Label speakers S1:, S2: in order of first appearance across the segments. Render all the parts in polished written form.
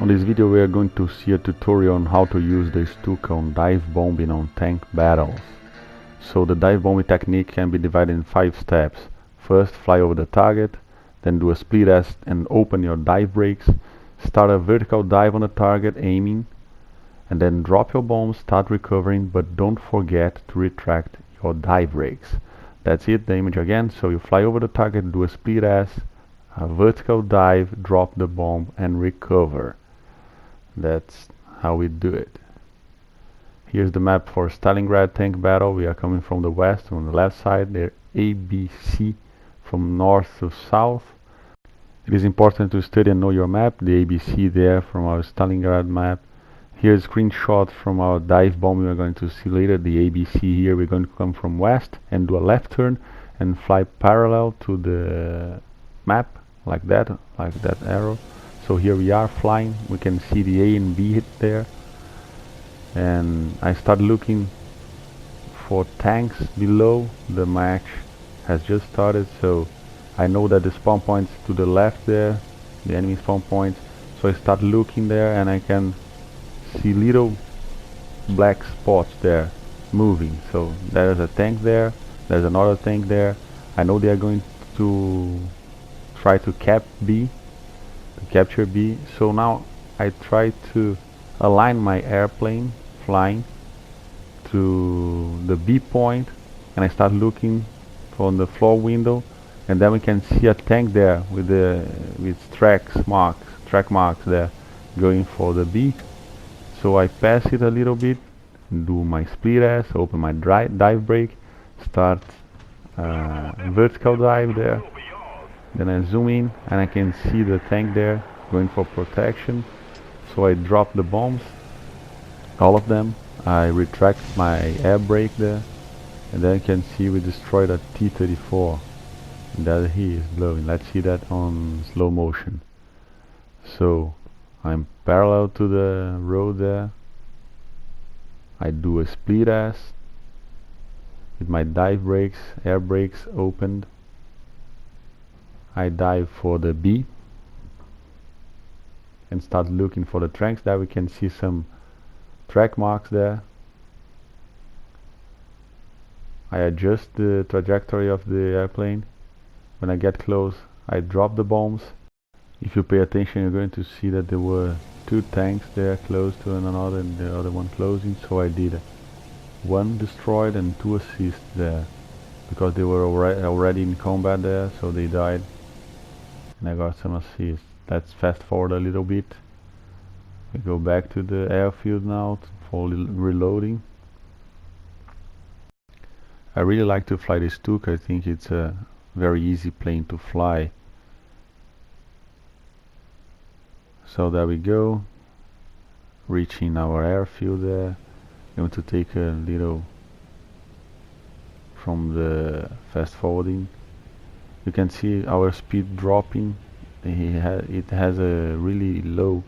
S1: On this video we are going to see a tutorial on how to use the Stuka on dive bombing on tank battles. So the dive bombing technique can be divided in 5 steps. First, fly over the target, then do a split S and open your dive brakes, start a vertical dive on the target aiming, and then drop your bombs, start recovering, but don't forget to retract your dive brakes. That's it, the image again. So you fly over the target, do a split S, a vertical dive, drop the bomb and recover. That's how we do it. Here's the map for Stalingrad tank battle. We are coming from the west on the left side. They're ABC from north to south. It is important to study and know your map. The ABC there from our Stalingrad map. Here's a screenshot from our dive bomb we are going to see later. The ABC here, we're going to come from west and do a left turn and fly parallel to the map like that arrow. So here we are flying, we can see the A and B hit there, and I start looking for tanks below. The match has just started, so I know that the spawn points to the left there, the enemy spawn points, so I start looking there and I can see little black spots there moving. So there's a tank there, there's another tank there. I know they are going to try to capture B, so now I try to align my airplane flying to the B point, and I start looking from the floor window, and then we can see a tank there with track marks there going for the B. So I pass it a little bit, do my split S, open my dive brake, start vertical dive there. Then I zoom in and I can see the tank there going for protection. So I drop the bombs, all of them. I retract my air brake there, and then you can see we destroyed a T-34 that he is blowing. Let's see that on slow motion. So I'm parallel to the road there. I do a split S with my dive brakes, air brakes opened. I dive for the B and start looking for the tanks. There we can see some track marks there. I adjust the trajectory of the airplane. When I get close, I drop the bombs. If you pay attention, you're going to see that there were 2 tanks there close to one another and the other one closing. So I did 1 destroyed and 2 assists there, because they were already in combat there, so they died. And I got some assists. Let's fast forward a little bit. We go back to the airfield now for reloading. I really like to fly this Stuka. I think it's a very easy plane to fly. So there we go, reaching our airfield there. Going to take a little from the fast forwarding. You can see our speed dropping. It has a really low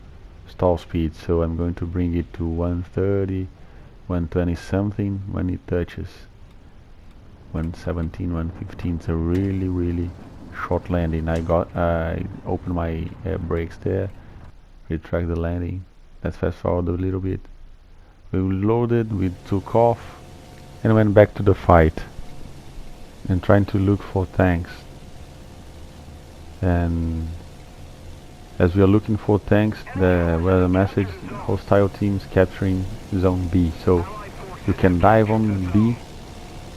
S1: stall speed, so I'm going to bring it to 130, 120 something when it touches 117, 115. It's a really short landing. I opened my air brakes there, retract the landing. Let's fast forward a little bit. We loaded, we took off and went back to the fight and trying to look for tanks. And as we are looking for tanks, there was a message: hostile teams capturing zone B. So you can dive on B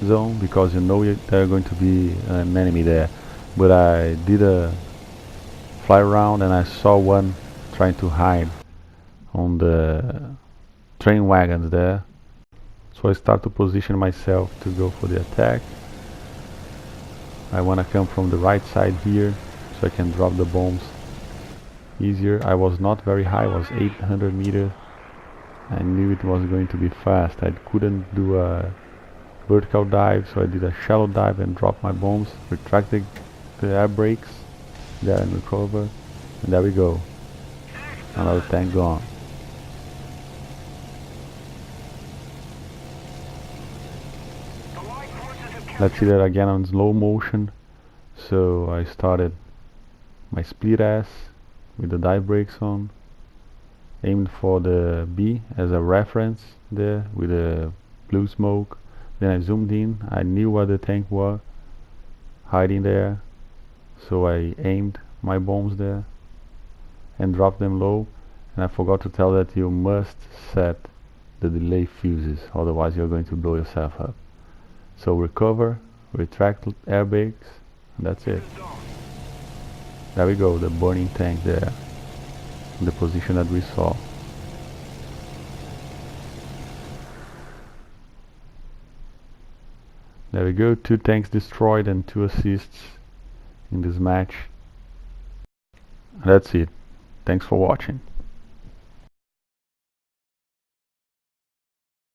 S1: zone because you know there are going to be an enemy there. But I did a fly around and I saw one trying to hide on the train wagons there. So I start to position myself to go for the attack. I want to come from the right side here so I can drop the bombs easier. I was not very high, I was 800 meters. I knew it was going to be fast. I couldn't do a vertical dive, so I did a shallow dive and dropped my bombs, retracted the air brakes there and recover, and there we go. Another tank gone. Let's see that again on slow motion. So I started my split S with the dive brakes on, aimed for the B as a reference there with the blue smoke. Then I zoomed in, I knew what the tank was hiding there, so I aimed my bombs there and dropped them low. And I forgot to tell that you must set the delay fuses, otherwise you're going to blow yourself up. So recover, retract airbags, and that's it. There we go, the burning tank there, in the position that we saw. There we go, 2 tanks destroyed and 2 assists in this match. That's it. Thanks for watching.